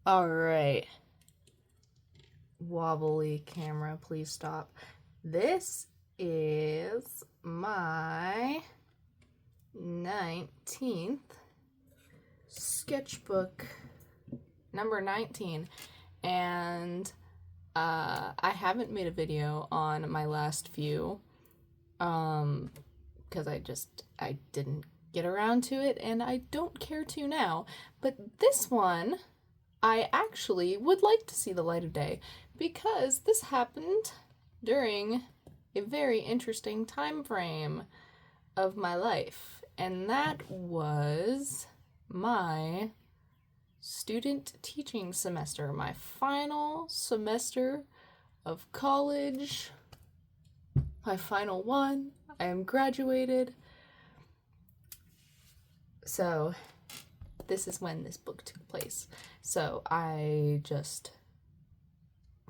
Alright. Wobbly camera, please stop. This is my 19th sketchbook, number 19. And I haven't made a video on my last few because I didn't get around to it, and I don't care to now. But this one I actually would like to see the light of day because this happened during a very interesting time frame of my life, and that was my student teaching semester, my final semester of college, my final one. I am graduated. So this is when this book took place. So I just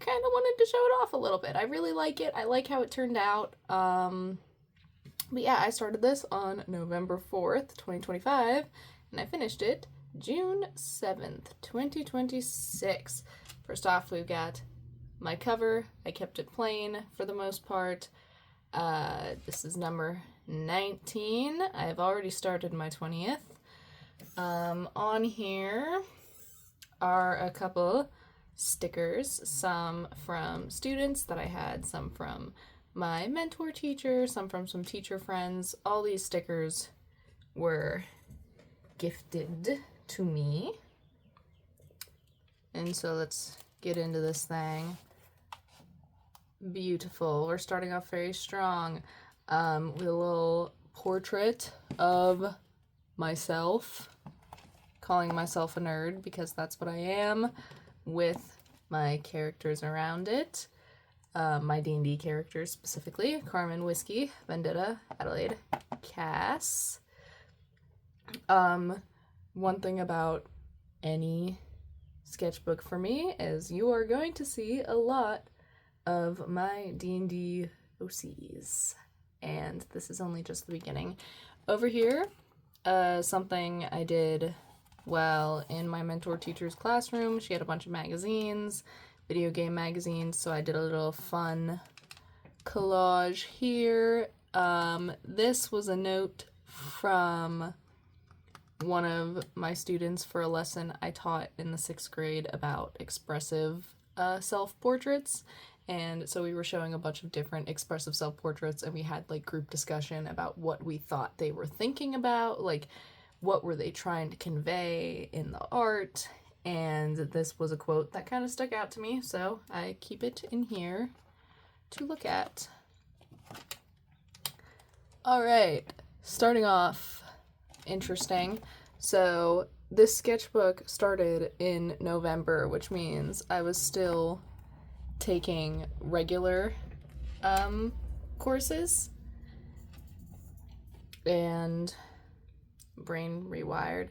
kind of wanted to show it off a little bit. I really like it. I like how it turned out. But yeah, I started this on November 4th, 2025, and I finished it June 7th, 2026. First off, we've got my cover. I kept it plain for the most part. This is number 19. I've already started my 20th. On here are a couple stickers, some from students that I had, some from my mentor teacher, some from some teacher friends. All these stickers were gifted to me. And so let's get into this thing. Beautiful. We're starting off very strong with a little portrait of myself, calling myself a nerd because that's what I am, with my characters around it. My D&D characters specifically: Carmen, Whiskey, Vendetta, Adelaide, Cass. One thing about any sketchbook for me is you are going to see a lot of my D&D OCs, and this is only just the beginning. Over here, something I did well in my mentor teacher's classroom. She had a bunch of magazines, video game magazines, so I did a little fun collage here. This was a note from one of my students for a lesson I taught in the 6th grade about expressive self-portraits. And so we were showing a bunch of different expressive self-portraits, and we had like group discussion about what we thought they were thinking about, like what were they trying to convey in the art. And this was a quote that kind of stuck out to me, so I keep it in here to look at. All right, starting off interesting. So this sketchbook started in November, which means I was still taking regular courses, and brain rewired.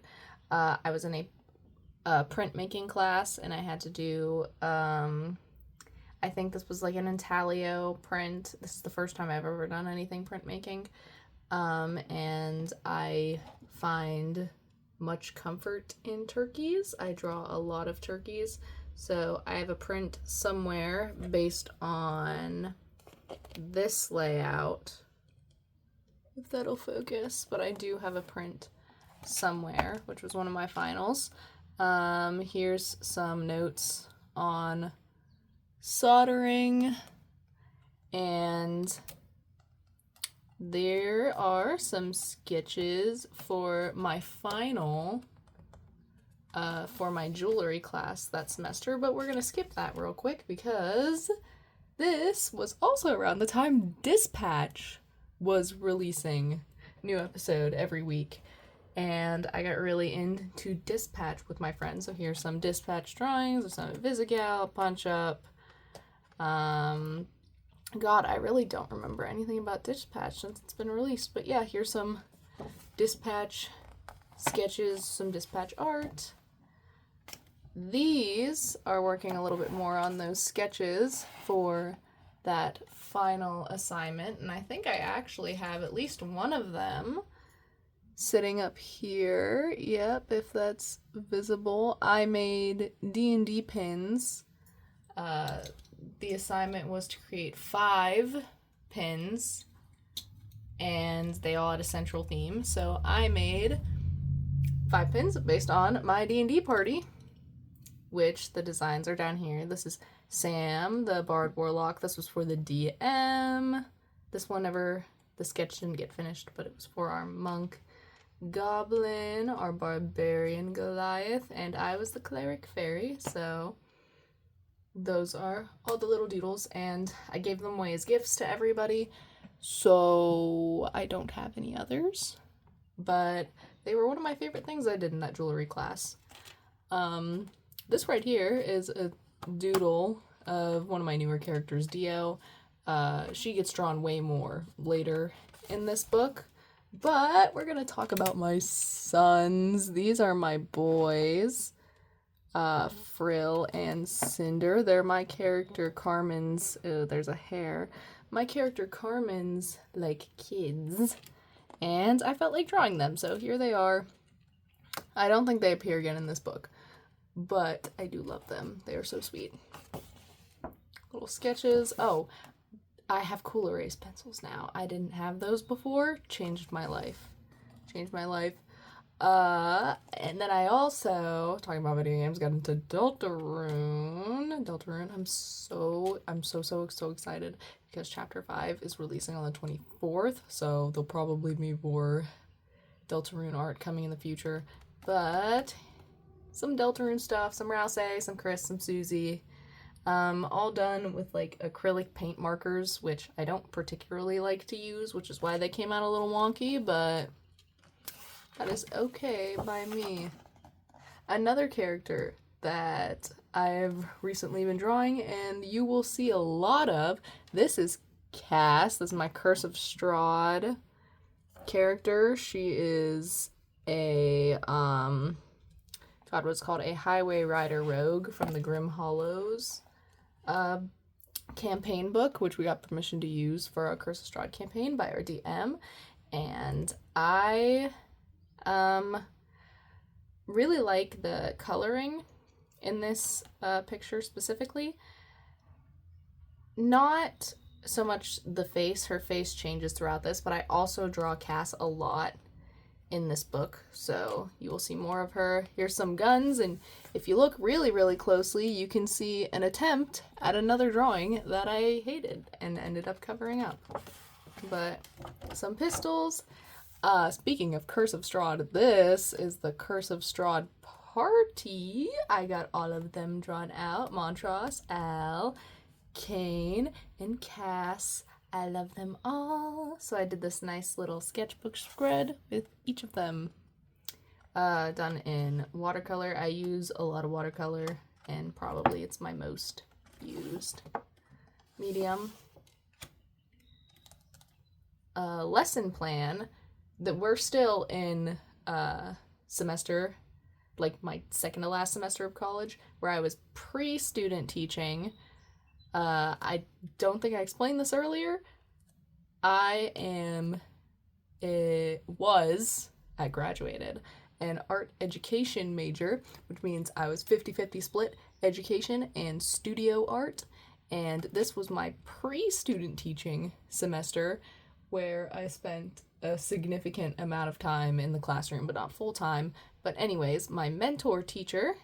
I was in a printmaking class, and I had to do I think this was like an intaglio print. This is the first time I've ever done anything printmaking, and I find much comfort in turkeys. I draw a lot of turkeys. So I have a print somewhere based on this layout, if that'll focus, but I do have a print somewhere, which was one of my finals. Here's some notes on soldering, and there are some sketches for my final for my jewelry class that semester, but we're gonna skip that real quick because this was also around the time Dispatch was releasing new episode every week, and I got really into Dispatch with my friends. So here's some Dispatch drawings of some Visigal, Punch Up. God, I really don't remember anything about Dispatch since it's been released, but yeah, here's some Dispatch sketches, some Dispatch art. These are working a little bit more on those sketches for that final assignment, and I think I actually have at least one of them sitting up here. Yep, if that's visible. I made D&D pins. The assignment was to create 5 pins, and they all had a central theme. So I made 5 pins based on my D&D party, which the designs are down here. This is Sam, the Bard Warlock. This was for the DM. This one the sketch didn't get finished, but it was for our monk Goblin, our Barbarian Goliath, and I was the Cleric Fairy, so those are all the little doodles, and I gave them away as gifts to everybody, so I don't have any others, but they were one of my favorite things I did in that jewelry class. This right here is a doodle of one of my newer characters, Dio. She gets drawn way more later in this book, but we're gonna talk about my sons. These are my boys, Frill and Cinder. They're my character Carmen's, there's a hair. My character Carmen's, like, kids, and I felt like drawing them, so here they are. I don't think they appear again in this book, but I do love them. They are so sweet. Little sketches. Oh, I have cool erase pencils now. I didn't have those before. Changed my life. And then I also, talking about video games, got into Deltarune. I'm so excited because chapter 5 is releasing on the 24th, so there'll probably be more Deltarune art coming in the future. But some Deltarune stuff, some Rouse, some Chris, some Susie. All done with like acrylic paint markers, which I don't particularly like to use, which is why they came out a little wonky, but that is okay by me. Another character that I've recently been drawing and you will see a lot of, this is Cass. This is my Curse of Strahd character. She is a, what's called a Highway Rider Rogue from the Grim Hollows campaign book, which we got permission to use for our Curse of Strahd campaign by our DM, and I really like the coloring in this picture specifically. Not so much the face, her face changes throughout this, but I also draw Cass a lot in this book, so you will see more of her. Here's some guns, and if you look really closely, you can see an attempt at another drawing that I hated and ended up covering up. But some pistols. Speaking of Curse of Strahd, this is the Curse of Strahd party. I got all of them drawn out. Montrose, Al, Kane, and Cass. I love them all. So I did this nice little sketchbook spread with each of them done in watercolor. I use a lot of watercolor, and probably it's my most used medium. Lesson plan, that we're still in semester, like my second to last semester of college, where I was pre-student teaching. I don't think I explained this earlier. I graduated an art education major, which means I was 50-50 split education and studio art. And this was my pre-student teaching semester, where I spent a significant amount of time in the classroom, but not full time. But anyways, my mentor teacher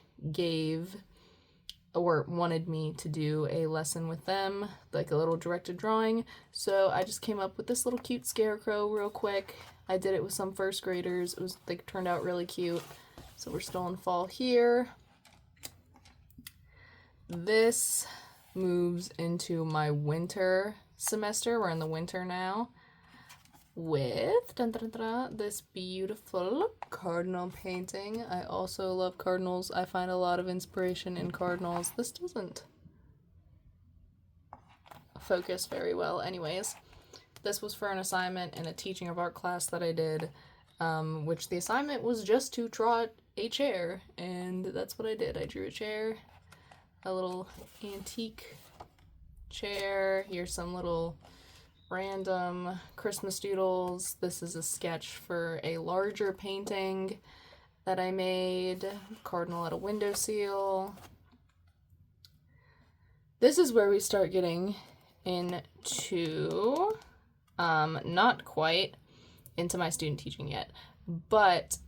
wanted me to do a lesson with them, like a little directed drawing. So I just came up with this little cute scarecrow real quick. I did it with some first graders. It turned out really cute. So we're still in fall here. This moves into my winter semester. We're in the winter now. With this beautiful cardinal painting. I also love cardinals. I find a lot of inspiration in cardinals. This doesn't focus very well. Anyways, this was for an assignment in a teaching of art class that I did, which the assignment was just to draw a chair, and that's what I did. I drew a chair, a little antique chair. Here's some little random Christmas doodles. This is a sketch for a larger painting that I made. Cardinal at a windowsill. This is where we start getting into, not quite into my student teaching yet, but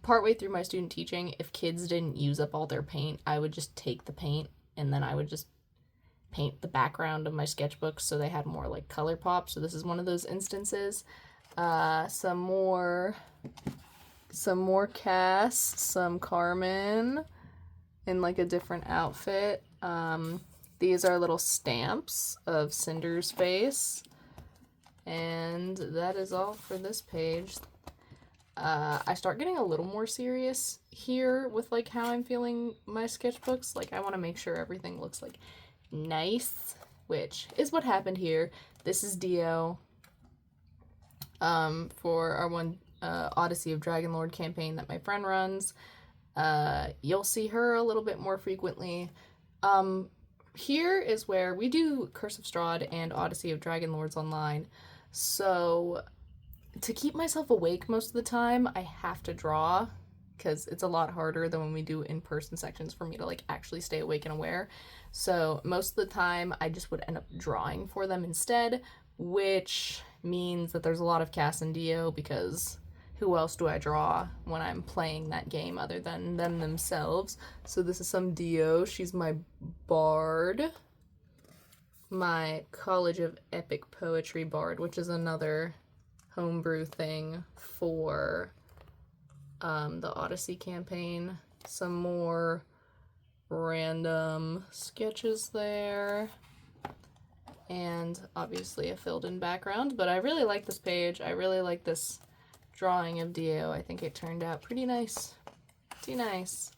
partway through my student teaching, if kids didn't use up all their paint, I would just take the paint and then I would just paint the background of my sketchbooks so they had more like color pop. So this is one of those instances. Some more Cass, some Carmen in like a different outfit. These are little stamps of Cinder's face. And that is all for this page. I start getting a little more serious here with like how I'm feeling my sketchbooks. Like I want to make sure everything looks like nice, which is what happened here. This is Dio for our one Odyssey of Dragonlord campaign that my friend runs. You'll see her a little bit more frequently. Here is where we do Curse of Strahd and Odyssey of Dragonlords online. So to keep myself awake most of the time, I have to draw because it's a lot harder than when we do in-person sections for me to like actually stay awake and aware. So most of the time I just would end up drawing for them instead, which means that there's a lot of Cass and Dio because who else do I draw when I'm playing that game other than them themselves? So this is some Dio. She's my bard. My College of Epic Poetry bard, which is another homebrew thing for the Odyssey campaign. Some more random sketches there. And obviously a filled in background. But I really like this page. I really like this drawing of Dio. I think it turned out pretty nice. Pretty nice.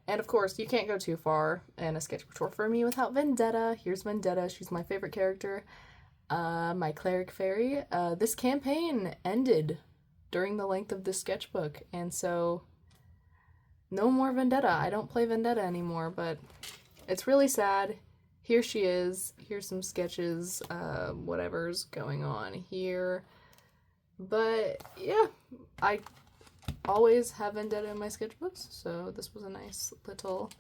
And of course, you can't go too far in a sketchbook tour for me without Vendetta. Here's Vendetta. She's my favorite character. My cleric fairy. This campaign ended during the length of this sketchbook, and so no more Vendetta. I don't play Vendetta anymore, but it's really sad. Here she is. Here's some sketches, whatever's going on here. But yeah, I always have Vendetta in my sketchbooks, so this was a nice little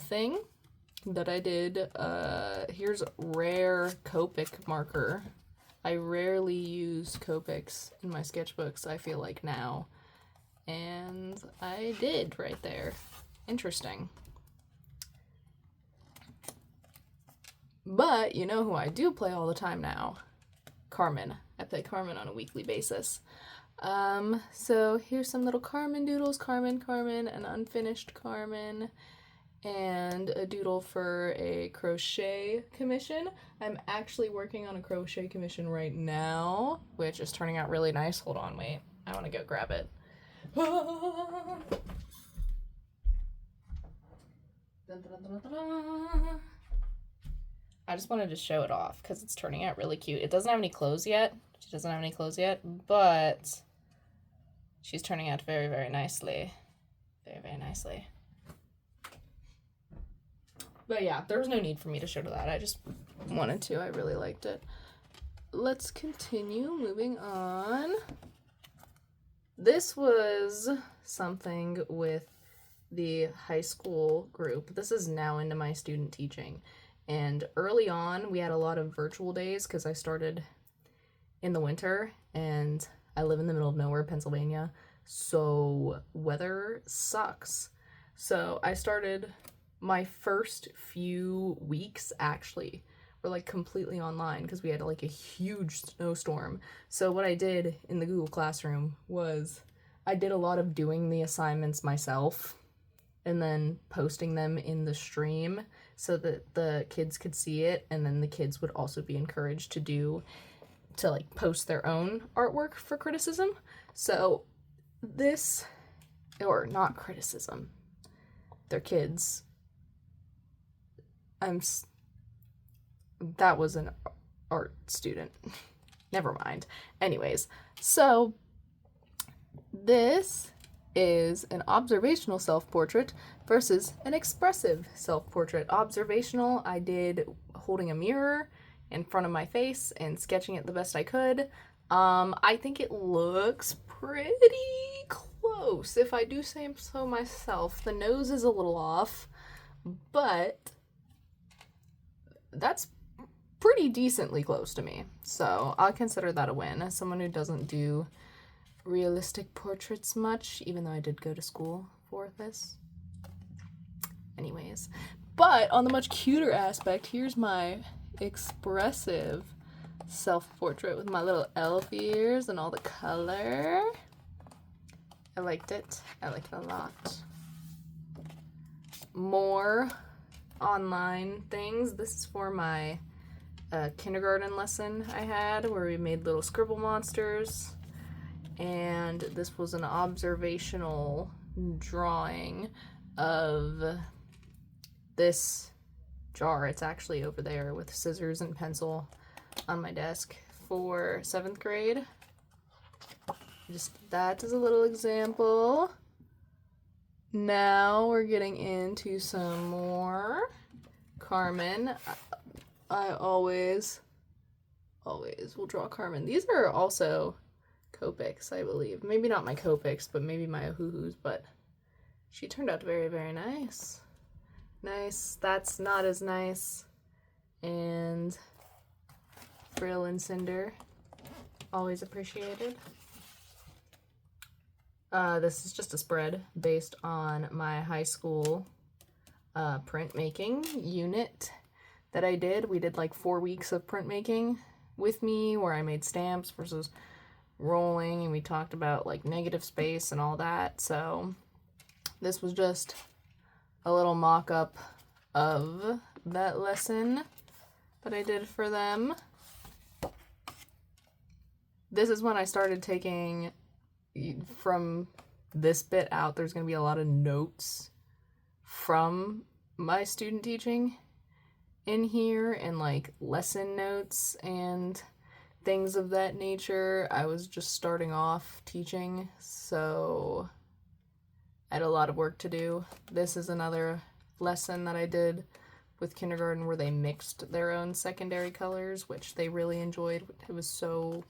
thing that I did. Here's rare Copic marker. I rarely use Copics in my sketchbooks, I feel like now. And I did right there. Interesting. But you know who I do play all the time now? Carmen. I play Carmen on a weekly basis. So here's some little Carmen doodles. Carmen, an unfinished Carmen, and a doodle for a crochet commission. I'm actually working on a crochet commission right now, which is turning out really nice. Hold on, wait. I want to go grab it. I just wanted to show it off because it's turning out really cute. It doesn't have any clothes yet. She doesn't have any clothes yet, but she's turning out very, very nicely. Very, very nicely. But yeah, there was no need for me to show that. I just wanted to. I really liked it. Let's continue moving on. This was something with the high school group. This is now into my student teaching. And early on, we had a lot of virtual days because I started in the winter and I live in the middle of nowhere, Pennsylvania. So weather sucks. So I started my first few weeks actually were like completely online because we had like a huge snowstorm. So what I did in the Google Classroom was I did a lot of doing the assignments myself and then posting them in the stream so that the kids could see it, and then the kids would also be encouraged to like post their own artwork for criticism. So this, or not criticism, they're kids. That was an art student. Never mind. Anyways, so this is an observational self-portrait versus an expressive self-portrait. Observational, I did holding a mirror in front of my face and sketching it the best I could. I think it looks pretty close, if I do say so myself. The nose is a little off, but that's pretty decently close to me. So I'll consider that a win as someone who doesn't do realistic portraits much, even though I did go to school for this. Anyways, but on the much cuter aspect, here's my expressive self-portrait with my little elf ears and all the color. I liked it. I liked it a lot. More online things. This is for my kindergarten lesson I had where we made little scribble monsters, and this was an observational drawing of this jar. It's actually over there with scissors and pencil on my desk for 7th grade. Just that is a little example. Now we're getting into some more Carmen. I always will draw Carmen. These are also Copics, I believe. Maybe not my Copics, but maybe my yoooo, but she turned out very, very nice. Nice. That's not as nice. And Frill and Cinder, always appreciated. This is just a spread based on my high school printmaking unit that I did. We did like 4 weeks of printmaking with me where I made stamps versus rolling, and we talked about like negative space and all that. So this was just a little mock-up of that lesson that I did for them. This is when I started taking, from this bit out, there's going to be a lot of notes from my student teaching in here, and like lesson notes and things of that nature. I was just starting off teaching, so I had a lot of work to do. This is another lesson that I did with kindergarten where they mixed their own secondary colors, which they really enjoyed. It was so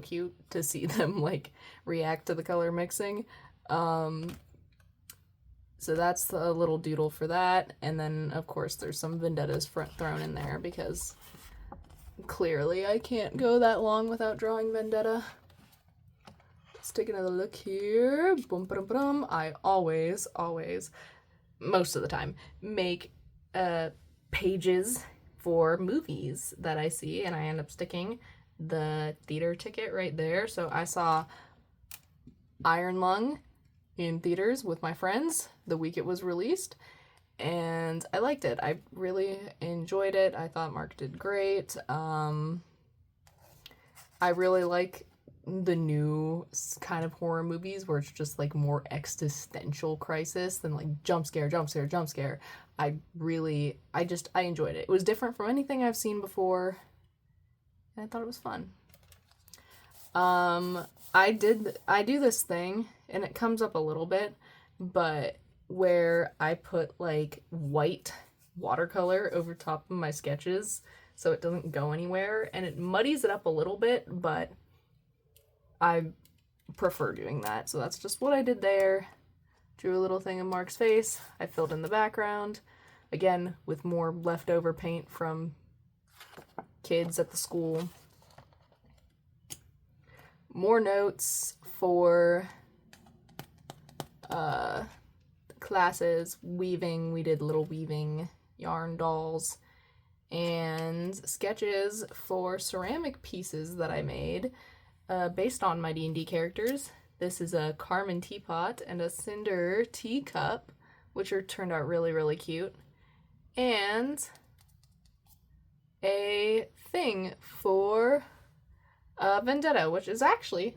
cute to see them like react to the color mixing. So that's a little doodle for that. And then of course there's some vendettas thrown in there because clearly I can't go that long without drawing vendetta. Let's take another look here. Boom, ba-dum, ba-dum. I always, most of the time, make pages for movies that I see, and I end up sticking the theater ticket right there. So I saw Iron Lung in theaters with my friends the week it was released, and I liked it. I really enjoyed it. I thought Mark did great. I really like the new kind of horror movies where it's just like more existential crisis than like jump scare. I enjoyed it. It was different from anything I've seen before, and I thought it was fun. I do this thing, and it comes up a little bit, but where I put like white watercolor over top of my sketches so it doesn't go anywhere, and it muddies it up a little bit, but I prefer doing that. So that's just what I did there. Drew a little thing of Mark's face. I filled in the background, again, with more leftover paint from kids at the school. More notes for classes. Weaving, we did little weaving yarn dolls, and sketches for ceramic pieces that I made based on my D&D characters. This is a Carmen teapot and a Cinder teacup, which turned out really, really cute. And a thing for Vendetta, which is actually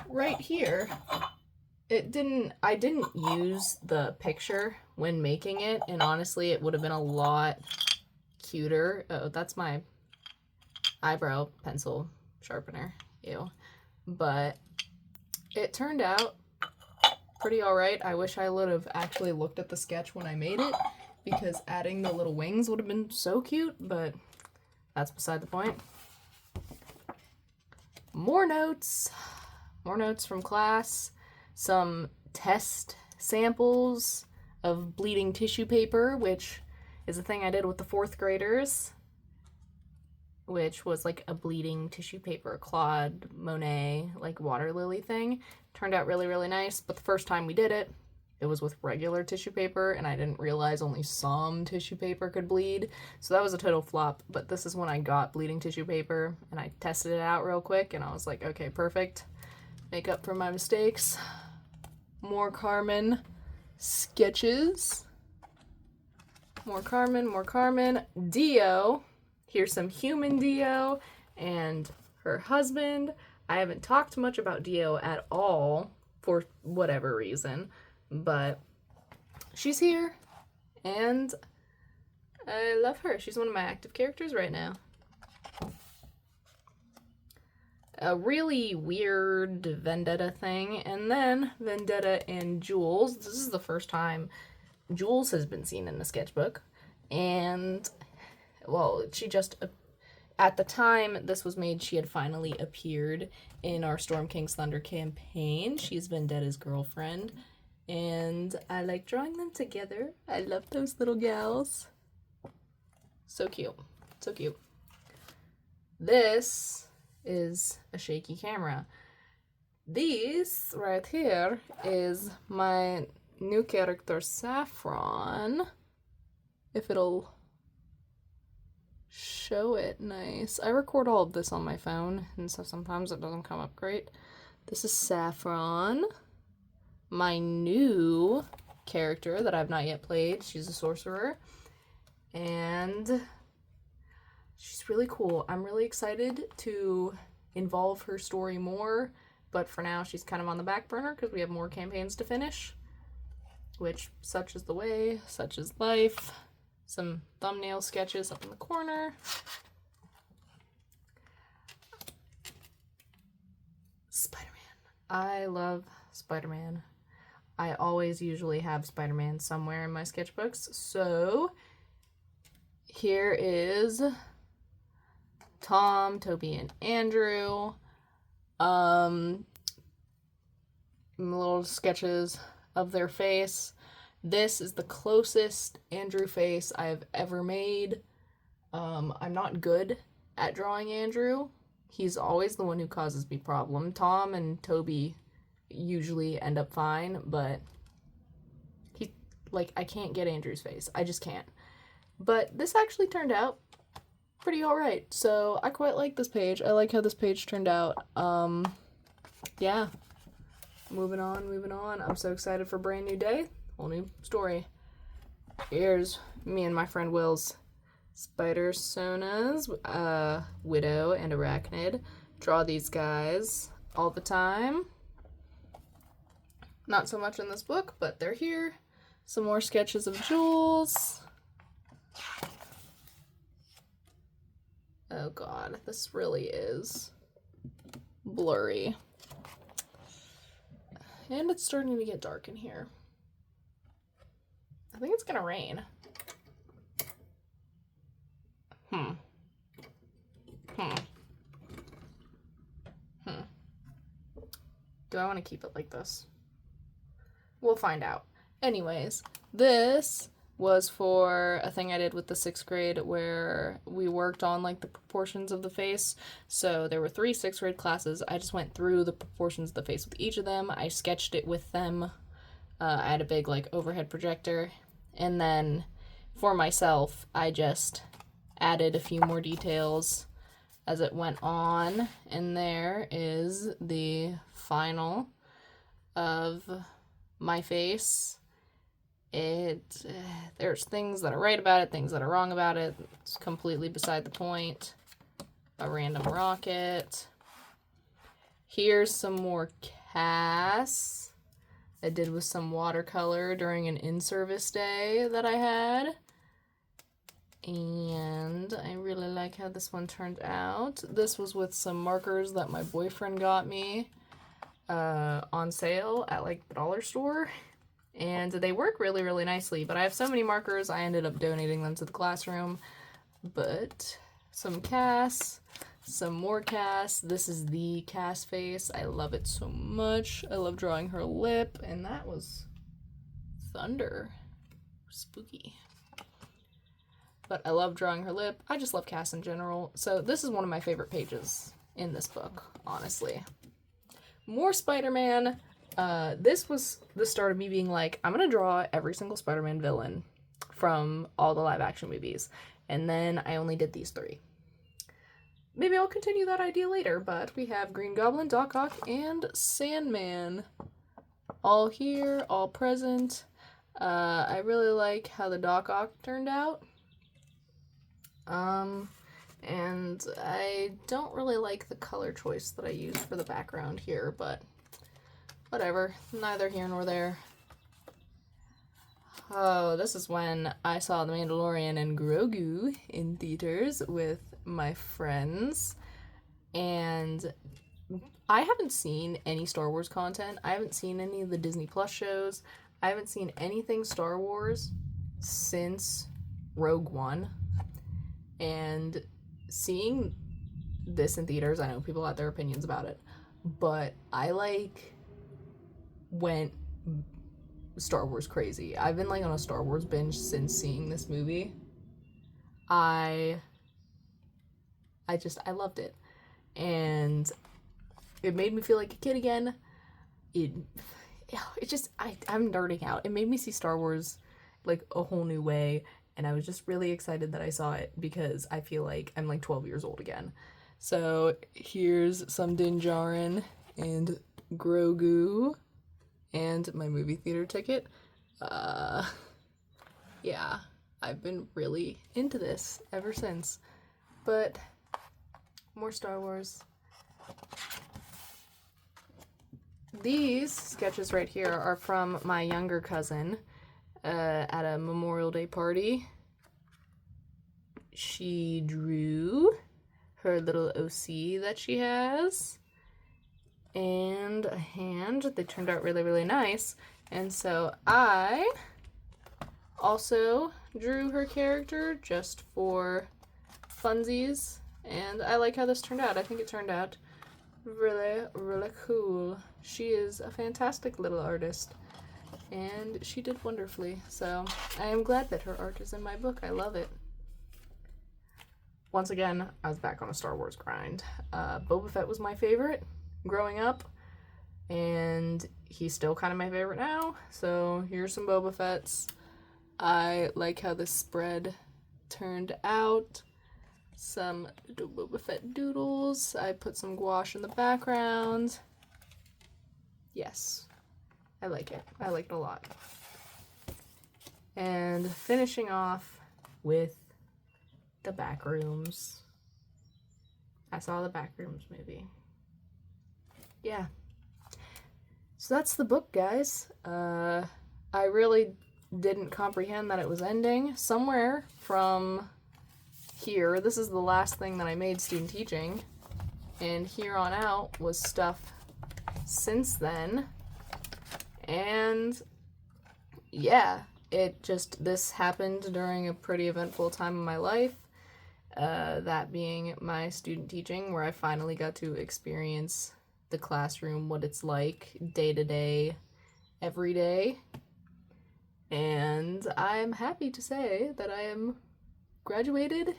right here. I didn't use the picture when making it, and honestly it would have been a lot cuter. Oh, that's my eyebrow pencil sharpener. Ew. But it turned out pretty alright. I wish I would have actually looked at the sketch when I made it, because adding the little wings would have been so cute, but that's beside the point. More notes from class, some test samples of bleeding tissue paper, which is a thing I did with the 4th graders, which was like a bleeding tissue paper Claude Monet like water lily thing. Turned out really, really nice, but the first time we did it, it was with regular tissue paper, and I didn't realize only some tissue paper could bleed, so that was a total flop. But this is when I got bleeding tissue paper, and I tested it out real quick, and I was like, okay, perfect. Make up for my mistakes. More Carmen sketches. More Carmen. Dio. Here's some human Dio and her husband. I haven't talked much about Dio at all for whatever reason, but she's here and I love her. She's one of my active characters right now. A really weird Vendetta thing, and then Vendetta and Jules. This is the first time Jules has been seen in the sketchbook, and well, she just, at the time this was made, she had finally appeared in our Storm King's Thunder campaign. She's Vendetta's girlfriend, and I like drawing them together. I love those little gals. So cute. So cute. This is a shaky camera. This right here is my new character, Saffron. If it'll show it nice. I record all of this on my phone, and so sometimes it doesn't come up great. This is Saffron, my new character that I've not yet played. She's a sorcerer, and she's really cool. I'm really excited to involve her story more, but for now she's kind of on the back burner because we have more campaigns to finish, which such is the way, such is life. Some thumbnail sketches up in the corner. Spider-Man. I love Spider-Man. I always usually have Spider-Man somewhere in my sketchbooks, so here is Tom, Toby, and Andrew. Little sketches of their face. This is the closest Andrew face I've ever made. I'm not good at drawing Andrew. He's always the one who causes me problem. Tom and Toby usually end up fine, but I can't get Andrew's face. I just can't. But this actually turned out pretty alright, so I quite like this page. I like how this page turned out. Yeah. Moving on. I'm so excited for a brand new day. Whole new story. Here's me and my friend Will's spider sonas, Widow and Arachnid. Draw these guys all the time. Not so much in this book, but they're here. Some more sketches of Jules. Oh god, this really is blurry. And it's starting to get dark in here. I think it's gonna rain. Do I want to keep it like this? We'll find out. Anyways, this was for a thing I did with the 6th grade where we worked on like the proportions of the face. So there were 3 6th grade classes. I just went through the proportions of the face with each of them. I sketched it with them. I had a big like overhead projector. And then for myself, I just added a few more details as it went on. And there is the final of my face. There's things that are right about it, things that are wrong about it. It's completely beside the point. A random rocket. Here's some more casts I did with some watercolor during an in-service day that I had. And I really like how this one turned out. This was with some markers that my boyfriend got me on sale at like the dollar store. And they work really, really nicely. But I have so many markers, I ended up donating them to the classroom. But some Cass, some more Cass. This is the Cass face. I love it so much. I love drawing her lip, and that was thunder. Spooky. But I love drawing her lip. I just love Cass in general. So this is one of my favorite pages in this book, honestly. More Spider-Man. This was the start of me being like, I'm gonna draw every single Spider-Man villain from all the live action movies. And then I only did these 3. Maybe I'll continue that idea later, but we have Green Goblin, Doc Ock, and Sandman. All here, all present. I really like how the Doc Ock turned out. And I don't really like the color choice that I used for the background here, but whatever, neither here nor there. Oh, this is when I saw The Mandalorian and Grogu in theaters with my friends, and I haven't seen any Star Wars content. I haven't seen any of the Disney Plus shows. I haven't seen anything Star Wars since Rogue One, and seeing this in theaters, I know people had their opinions about it, but I went Star Wars crazy. I've been on a Star Wars binge since seeing this movie. I loved it, and it made me feel like a kid again. I'm nerding out. It made me see Star Wars a whole new way, and I was just really excited that I saw it because I feel like I'm 12 years old again. So here's some Din Djarin and Grogu and my movie theater ticket. Yeah, I've been really into this ever since. But more Star Wars. These sketches right here are from my younger cousin at a Memorial Day party. She drew her little OC that she has and a hand. They turned out really, really nice. And so I also drew her character just for funsies, and I like how this turned out. I think it turned out really, really cool. She is a fantastic little artist, and she did wonderfully. So I am glad that her art is in my book. I love it. Once again, I was back on a Star Wars grind. Boba Fett was my favorite growing up, and he's still kind of my favorite now. So here's some Boba Fetts. I like how this spread turned out. Some Boba Fett doodles. I put some gouache in the background. Yes, I like it. I like it a lot. And finishing off with the Backrooms. I saw the Backrooms movie. Yeah. So that's the book, guys. I really didn't comprehend that it was ending. Somewhere from here, this is the last thing that I made student teaching, and here on out was stuff since then. And yeah, this happened during a pretty eventful time in my life. That being my student teaching, where I finally got to experience the classroom, what it's like day to day, every day. And I'm happy to say that I am graduated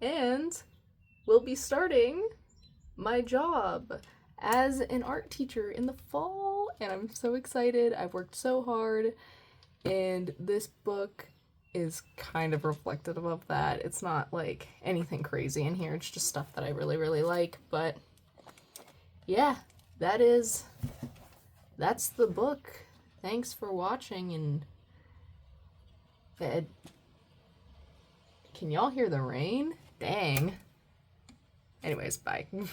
and will be starting my job as an art teacher in the fall, and I'm so excited. I've worked so hard, and this book is kind of reflective of that. It's not anything crazy in here, it's just stuff that I really, really like. But yeah, that's the book. Thanks for watching, and can y'all hear the rain? Dang. Anyways, bye.